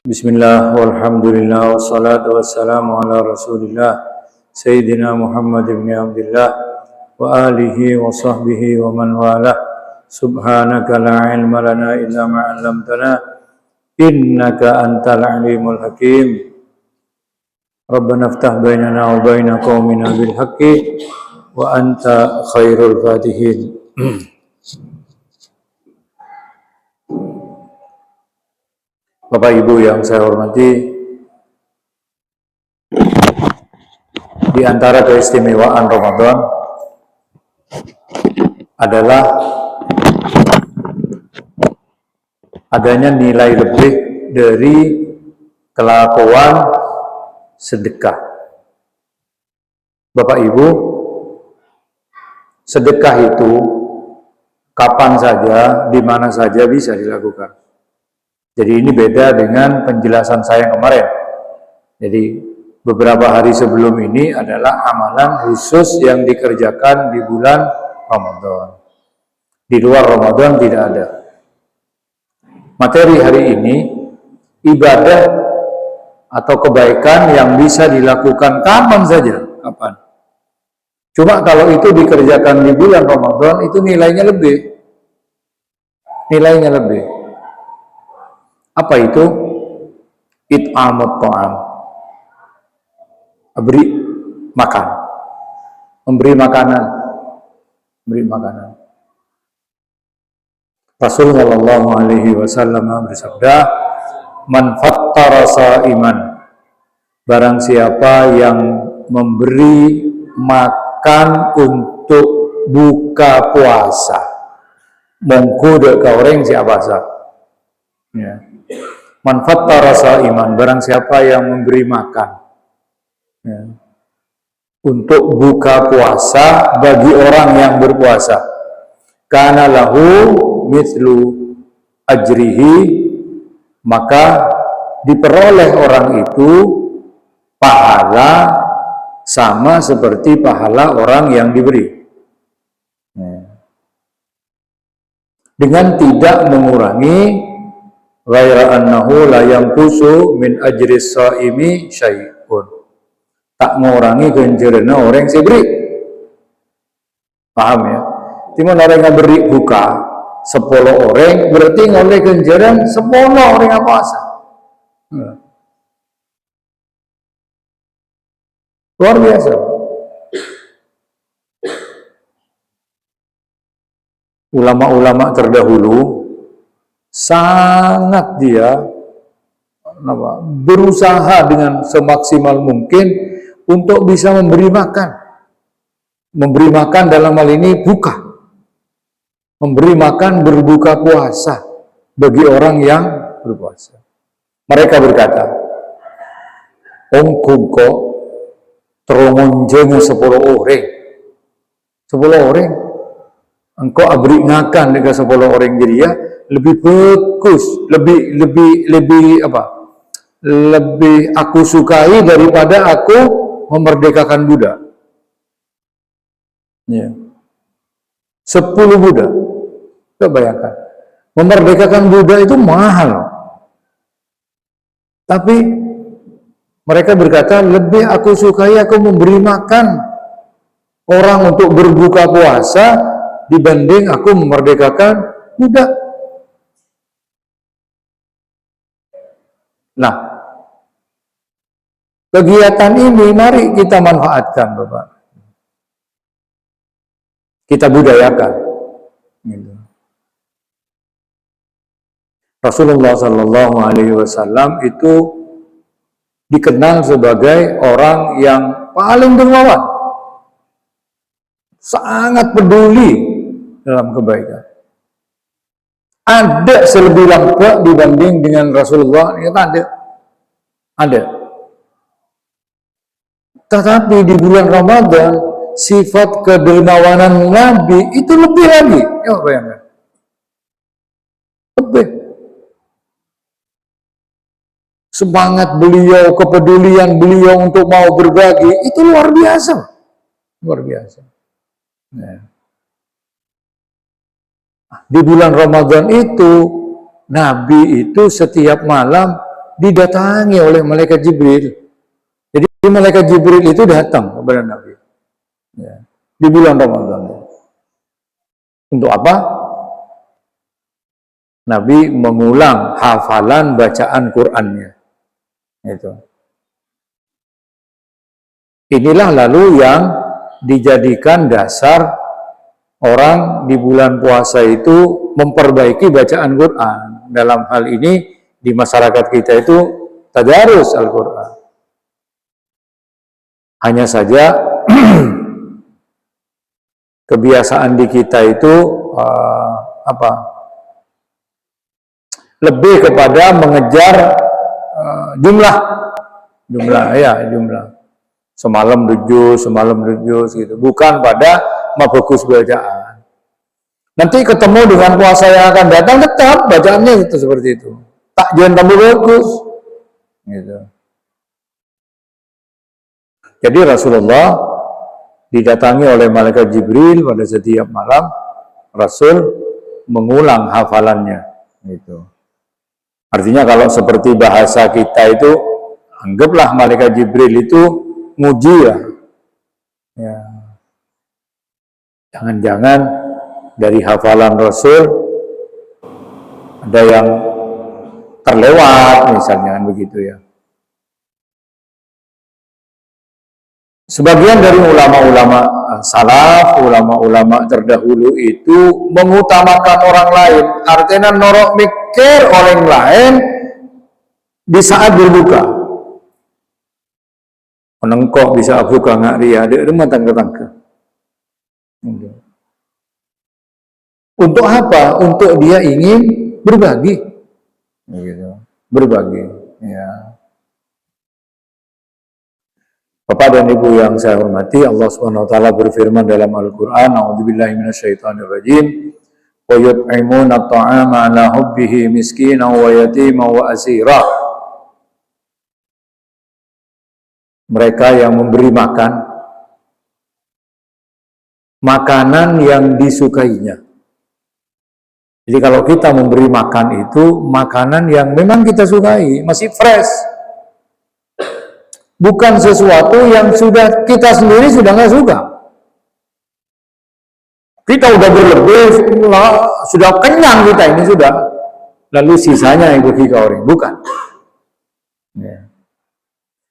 Bismillah, walhamdulillah, wassalatu wassalamu ala rasulillah Sayyidina Muhammad ibn Abdullah wa alihi wa sahbihi wa man wala. Subhanaka la ilma lana illa ma'allamtana innaka antal alimul hakim. Rabbana aftah bainana wa baina qaumina bil haqqi wa anta khairul fatihin. Bapak Ibu yang saya hormati, di antara keistimewaan Ramadan adalah adanya nilai lebih dari kelakuan sedekah. Bapak Ibu, sedekah itu kapan saja, di mana saja bisa dilakukan. Jadi ini beda dengan penjelasan saya kemarin. Jadi beberapa hari sebelum ini adalah amalan khusus yang dikerjakan di bulan Ramadan. Di luar Ramadan tidak ada. Materi hari ini ibadah atau kebaikan yang bisa dilakukan kapan saja. Kapan? Cuma kalau itu dikerjakan di bulan Ramadan itu nilainya lebih. Nilainya lebih. Apa itu? It'amut ta'am. Beri makan. Memberi makanan. Memberi makanan. Rasulullah sallallahu alaihi wasallam bersabda, "Man fattara sha'iman." Barang siapa yang memberi makan untuk buka puasa. Mengkuda ka orang siapa sah. Ya. Man fattara sha'iman, barang siapa yang memberi makan ya, untuk buka puasa bagi orang yang berpuasa, kana lahu mithlu ajrihi, maka diperoleh orang itu pahala sama seperti pahala orang yang diberi, dengan tidak mengurangi, ghaira annahu la yanqusu min ajri shaimi syai'un, tak mengurangi ganjaranna orang yang beri. Paham ya? Timun orang yang beri buka 10 orang berarti ngoleh ganjaran 10 orang yang puasa. Luar biasa. Ulama-ulama terdahulu sangat dia berusaha dengan semaksimal mungkin untuk bisa memberi makan. Memberi makan dalam hal ini buka. Memberi makan berbuka puasa bagi orang yang berpuasa. Mereka berkata, "Ongkungko terongonjeng 10 orang. 10 orang. Engkau abri ngakan dengan 10 orang jadi ya, lebih bagus, lebih aku sukai daripada aku memerdekakan budak." Ya. 10 budak. Coba bayangkan. Memerdekakan budak itu mahal. Tapi mereka berkata, lebih aku sukai aku memberi makan orang untuk berbuka puasa dibanding aku memerdekakan budak. Nah, kegiatan ini mari kita manfaatkan, Bapak. Kita budayakan. Rasulullah sallallahu alaihi wasallam itu dikenal sebagai orang yang paling dermawan. Sangat peduli dalam kebaikan. Ada selebih lampak dibanding dengan Rasulullah, ya ada. Ada. Tetapi di bulan Ramadan, sifat kedermawanan Nabi itu lebih lagi. Ya, bayangkan. Lebih. Semangat beliau, kepedulian beliau untuk mau berbagi, itu luar biasa. Luar biasa. Ya. Di bulan Ramadan itu, Nabi itu setiap malam didatangi oleh malaikat Jibril. Jadi malaikat Jibril itu datang kepada Nabi ya, di bulan Ramadan. Untuk apa? Nabi mengulang hafalan bacaan Qur'annya. Itu. Inilah lalu yang dijadikan dasar orang di bulan puasa itu memperbaiki bacaan Quran. Dalam hal ini di masyarakat kita itu tadarus Al-Quran. Hanya saja kebiasaan di kita itu lebih kepada mengejar jumlah. Semalam juz gitu. Bukan pada mabagus bacaan. Nanti ketemu dengan puasa yang akan datang, tetap bacaannya itu seperti itu. Tak jangan tambah bagus. Gitu. Jadi Rasulullah didatangi oleh malaikat Jibril pada setiap malam, Rasul mengulang hafalannya. Gitu. Artinya kalau seperti bahasa kita itu, anggaplah malaikat Jibril itu nguji ya. Jangan-jangan dari hafalan Rasul ada yang terlewat misalnya begitu ya. Sebagian dari ulama-ulama salaf, ulama-ulama terdahulu itu mengutamakan orang lain, artinya norok mikir orang lain di saat berbuka. Menengkok bisa buka nggak dia, ada rumah tangga-tangga. Untuk apa? Untuk dia ingin berbagi, gitu. Berbagi. Ya. Bapak dan Ibu yang saya hormati, Allah Subhanahu Wa Taala berfirman dalam Al-Quran, "A'udzubillahi minasyaitonirrajim, wa yut'imuna at-ta'ama 'ala hubbihi miskinan wa yatiman wa asira." Mereka yang memberi makan makanan yang disukainya. Jadi kalau kita memberi makan itu makanan yang memang kita sukai, masih fresh. Bukan sesuatu yang sudah kita sendiri sudah nggak suka. Kita udah berlebih, sudah kenyang kita ini sudah. Lalu sisanya yang bagi ke orang, bukan. Ya.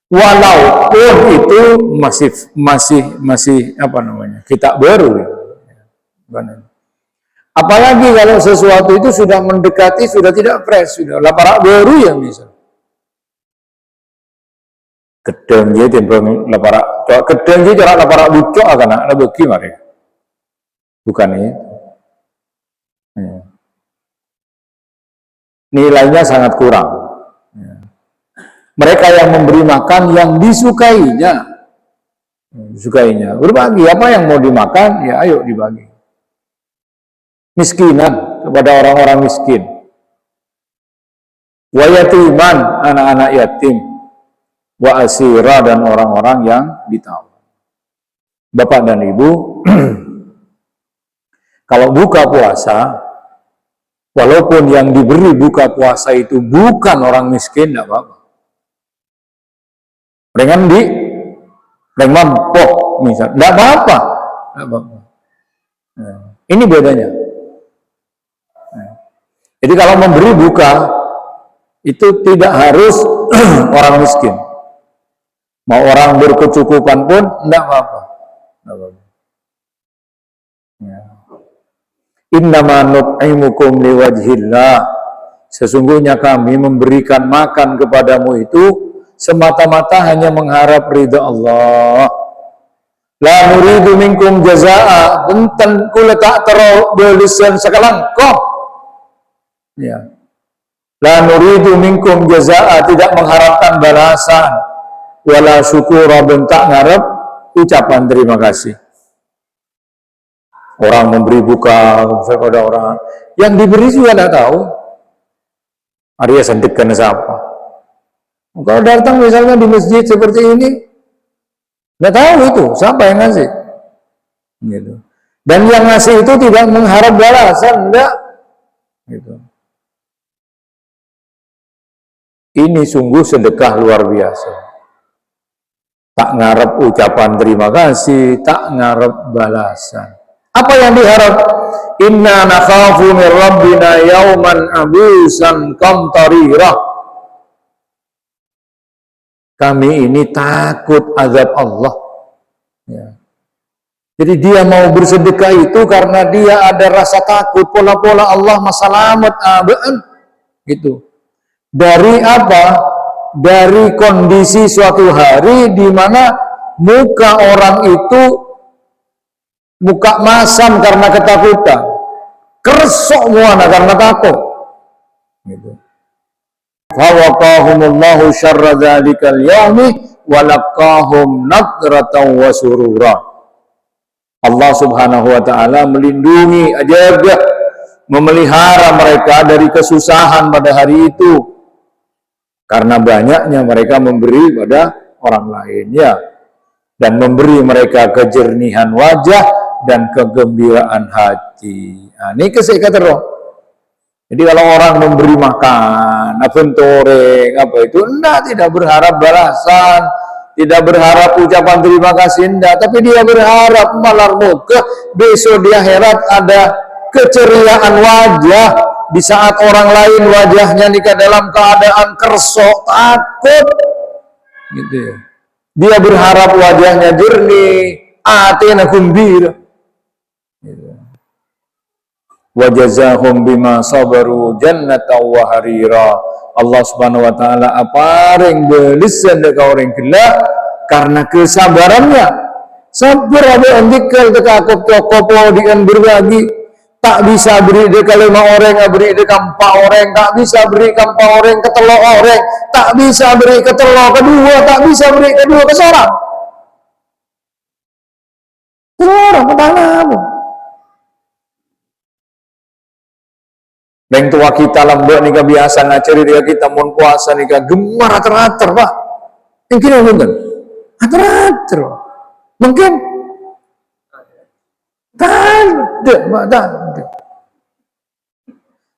Walaupun itu masih apa namanya, kita baru. Ya. Apalagi kalau sesuatu itu sudah mendekati, sudah tidak fresh, sudah lapar baru ya misal. Gedeng je timbang lapar, gedeng je cara lapar bucok akan ada bagi mari. Bukan ini. Ya. Nilainya sangat kurang. Ya. Mereka yang memberi makan yang disukainya, berbagi apa yang mau dimakan, ya ayo dibagi. Miskinan kepada orang-orang miskin, wa yatiman anak-anak yatim, wa asira dan orang-orang yang ditawan. Bapak dan Ibu, kalau buka puasa, walaupun yang diberi buka puasa itu bukan orang miskin, tidak apa-apa. Dengan mampok misalnya, tidak apa-apa. Nah, ini bedanya. Jadi kalau memberi buka itu tidak harus orang miskin. Mau orang berkecukupan pun tidak apa-apa. Ya. Innama nut'imukum liwajhillah. Sesungguhnya kami memberikan makan kepadamu itu semata-mata hanya mengharap ridha Allah. La nuridu minkum jazaa, benten kula tak tero belisan sekalang kok. Ya. La nuridu minkum jazaa, tidak mengharapkan balasan. Wala syukura, bentak ngarep ucapan terima kasih. Orang memberi buka kepada orang yang diberi juga tidak tahu. Arya sentikkan siapa? Kalau datang misalnya di masjid seperti ini, nggak tahu itu siapa yang ngasih. Gitu. Dan yang ngasih itu tidak mengharap balasan, enggak. Gitu. Ini sungguh sedekah luar biasa. Tak ngarep ucapan terima kasih, tak ngarep balasan. Apa yang diharap? Inna nakhafu min rabbina yauman abusan kamtarirah. Kami ini takut azab Allah. Ya. Jadi dia mau bersedekah itu karena dia ada rasa takut. Pola-pola Allah masalamat abaan. Gitu. Dari apa? Dari kondisi suatu hari di mana muka orang itu muka masam karena ketakutan, kersok muana karena takut. Gitu. Fawaqahumullahu syarra dzalikal yaumi wa laqahum nadratan wa surura. Allah Subhanahu wa taala melindungi, jaga, memelihara mereka dari kesusahan pada hari itu. Karena banyaknya mereka memberi pada orang lain, ya, dan memberi mereka kejernihan wajah dan kegembiraan hati. Nah, ini kesehatan roh. Jadi kalau orang memberi makan, toreng, apa itu, tidak berharap balasan, tidak berharap ucapan terima kasih, tapi dia berharap malar muka besok di akhirat ada keceriaan wajah. Di saat orang lain wajahnya nikah dalam keadaan kersok, takut, gitu ya. Dia berharap wajahnya jernih, atina kumbira. Gitu. Wa jazahum bima sabaru jannatan wa harira. Allah Subhanahu wa taala apareng belisan deuk orang gelak karena kesabarannya. Sabar ada andikal teka kopo dengan berbagi. Tak bisa beri dia ke 5 orang, beri dia ke 4 orang, tak bisa beri ke 4 orang, ke 3 orang, tak bisa beri ke 3 kedua, tak bisa beri kedua ke seorang. Seorang pedalamu. Yang tua kita lembut nih kebiasaan ngacari dia kita mun puasa nih gemar ater-ater pak. Yang kira mungkin ater-ater. Mungkin tak.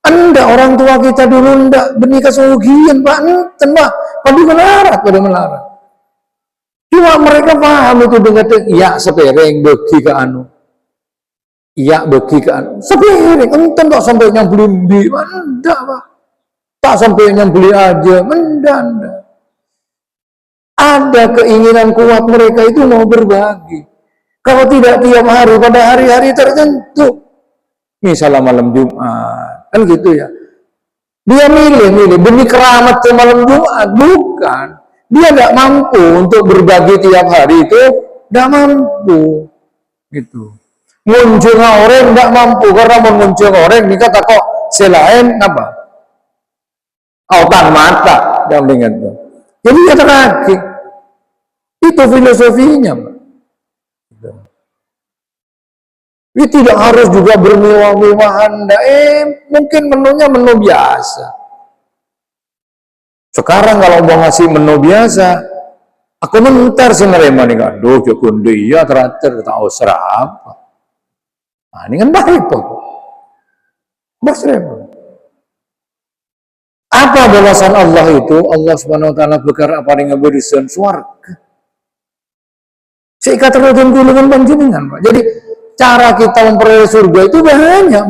Anda orang tua kita dulu ndak benih kesugihan pak, enten pak, pada melarat. Cuma mereka paham itu dengan ya sepereng bagi ke anu, ya bagi ke anu, sepereng, enten tak sampai yang beli, ndak pak, tak sampai yang beli aja, ndak. Ada keinginan kuat mereka itu mau berbagi. Kalau tidak tiap hari, pada hari-hari tertentu, misalnya malam Jumat, kan gitu ya. Dia milih demi keramat ke malam Jumat, bukan. Dia tidak mampu untuk berbagi tiap hari itu, tidak mampu. Gitu. Muncul orang tidak mampu, karena muncul orang ini kata kok selain apa? Autan mata, jangan ingat itu. Jadi kata kaki, itu filosofinya, Pak. Ini tidak harus juga bermewah-mewahan, mungkin menunya menu biasa. Sekarang kalau mau ngasih menu biasa, aku mentar sih nerima nih kan, doh cukup dia teratur tak usah apa. Nah, ini kan baik kok. Apa balasan Allah itu? Allah Subhanahu wa taala berkata apa yang ngaberikan swarga. Seikat terus dengan panjenengan, Pak. Jadi cara kita memperoleh surga itu banyak.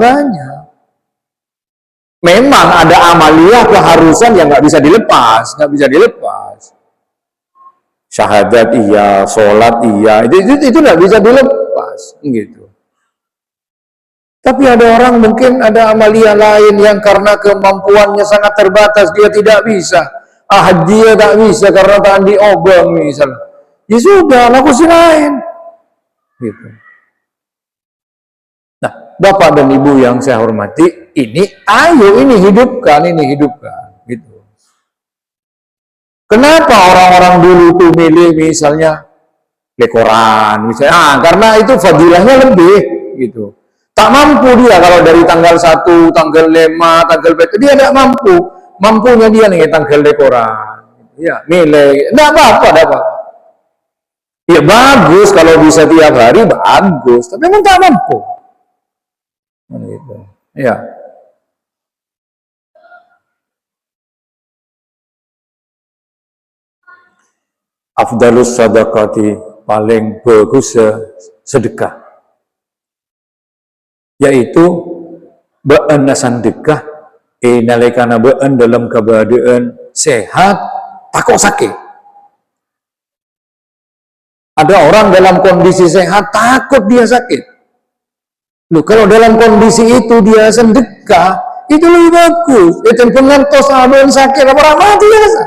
Memang ada amaliyah keharusan yang nggak bisa dilepas. Syahadat iya, sholat iya, itu nggak bisa dilepas, gitu. Tapi ada orang mungkin ada amaliyah lain yang karena kemampuannya sangat terbatas dia tidak bisa. Dia tak bisa karena tak diobong misalnya. Ya sudah, laku si lain. Gitu. Nah, Bapak dan Ibu yang saya hormati, ini hidupkan. Gitu. Kenapa orang-orang dulu tuh milih misalnya dekoran, misalnya, karena itu fadilahnya lebih, gitu. Tak mampu dia kalau dari tanggal 1, tanggal 5, tanggal berapa, dia tidak mampu. Mampunya dia nih tanggal dekoran. Ya, milih, tidak apa-apa. Ya bagus kalau bisa tiap hari, bagus. Tapi memang tak mampu. Gitu. Ya. afdalus sadaqati, paling bagus sedekah, yaitu beun sedekah nalikana beun dalam keadaan sehat takut sakit. Ada orang dalam kondisi sehat takut dia sakit. Loh, kalau dalam kondisi itu dia sedekah, itu lebih bagus. Itu pengentos abon sakit apa mati biasa.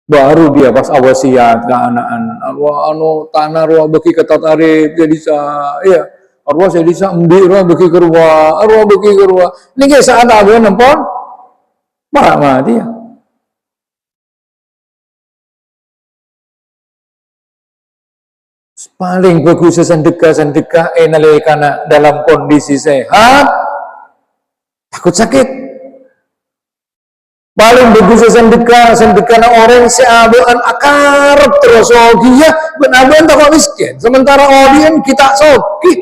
Baru dia pas awasiat ke anak-anak, anu tanah ruah bagi ketat arif jadi ya arwah saya bisa ambil ruah bagi kerwa, arwah bagi kerwa. Ini kayak saat abon nempon, marah mati ya. Paling bagus sedekah nalikana dalam kondisi sehat takut sakit. Paling bagus sedekah orang seabean akarep terus ogia benabean tak miskin. Sementara odien kita sakit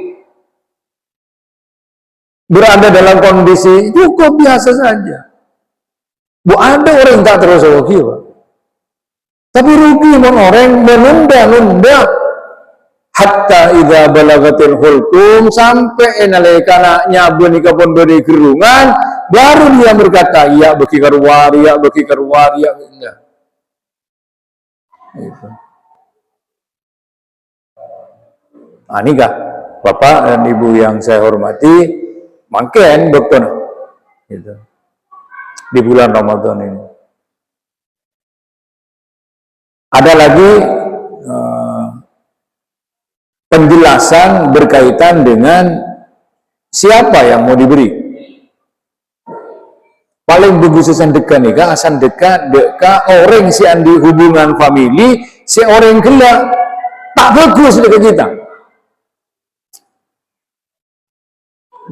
berada dalam kondisi cukup biasa saja. Bu ada orang tak terus ogia, tapi rugi orang menunda hatta idza balagatil hulqum, sampai nalikana nyabun ikapun beri gerungan baru dia berkata ya bagi karwar ya enggak. Itu. Ini kah Bapak dan Ibu yang saya hormati, makin betul gitu. Di bulan Ramadan ini ada lagi penjelasan berkaitan dengan siapa yang mau diberi. Paling bagus sedekah nikah, sedekah orang si andi hubungan famili, si orang gila tak bagus dekat kita.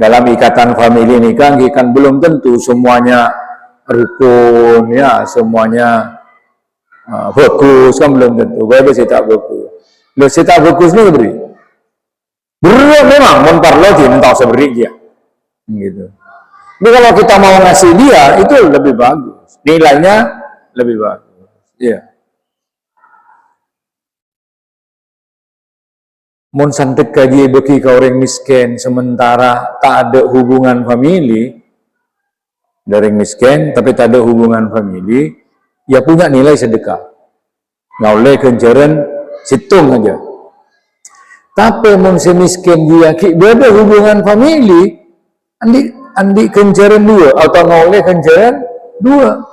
Dalam ikatan famili nikah kan belum tentu semuanya rukun ya, semuanya bagus kan belum tentu. Bagus sih tak bagus. Lo sih tak bagus nih beri. Berat memang memperlogi entah seberi dia gitu. Tapi kalau kita mau ngasih dia itu lebih bagus, nilainya lebih bagus. Iya. Mun sedekah dia bagi ke orang miskin sementara tak ada hubungan famili, dari miskin tapi tak ada hubungan famili, ya punya nilai sedekah. Nggak oleh kenjaran situng aja. Tapi mun miskin dia beda hubungan famili, andi kenjaran dua atau ngoleh kenjaran dua.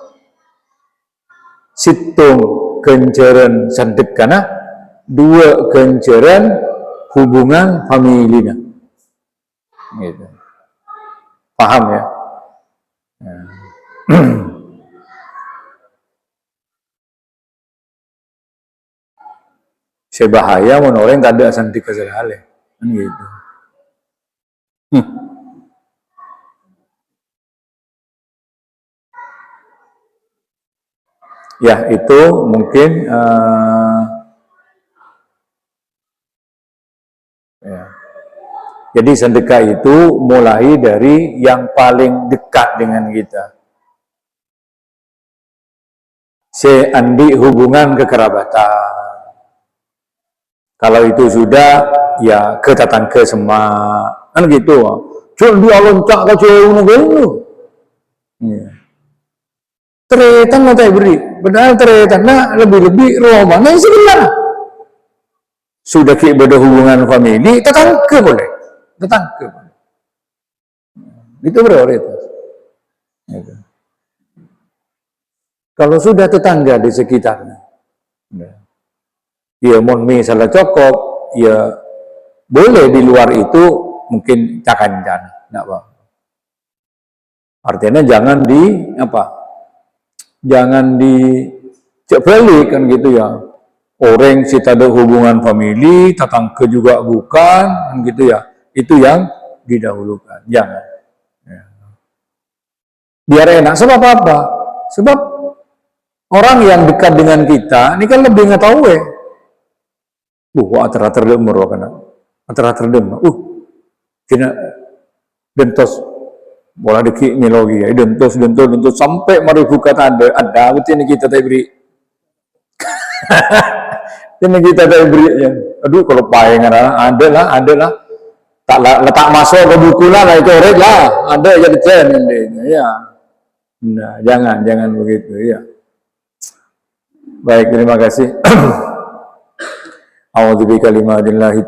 Situng kenjaran sedekah dua kenjaran hubungan familina. Gitu. Paham ya? Sebahaya mun orang tak ada sedekah sekali. Kan gitu. Ya itu mungkin ya. Jadi sedekah itu mulai dari yang paling dekat dengan kita. Seandi hubungan kekerabatan. Kalau itu sudah ya ke tetangga semak kan gitu. Cuma dia loncat ke jauh negara. Ya. Teretan mau tak beri, padahal teretan lebih-lebih romana yang sebelah. Sudah beda hubungan famili, tetangga boleh, tetangga boleh. Itu prioritas. Gitu. Kalau sudah tetangga di sekitarnya, ya mau misalnya cokok, ya boleh di luar itu mungkin cakan-cakan, enggak apa. Artinya jangan di apa? Jangan dicek balik kan gitu ya. Orang si ada hubungan famili, tetangga juga bukan, kan gitu ya. Itu yang didahulukan. Jangan. Ya. Biar enak. Sebab apa? Sebab orang yang dekat dengan kita, ini kan lebih ngetahui. Atera demur kan. Atera demur. Kena bentos bola deki ngelogi ya dentus sampai maribu kata ada betul ini kita tak beri ini kita tak beri ya aduh kalau payeng ada lah tak letak masuk ke buku lah itu lah ada ya dicen ini ya nah jangan begitu ya baik terima kasih. A'udzu bikalimatillahi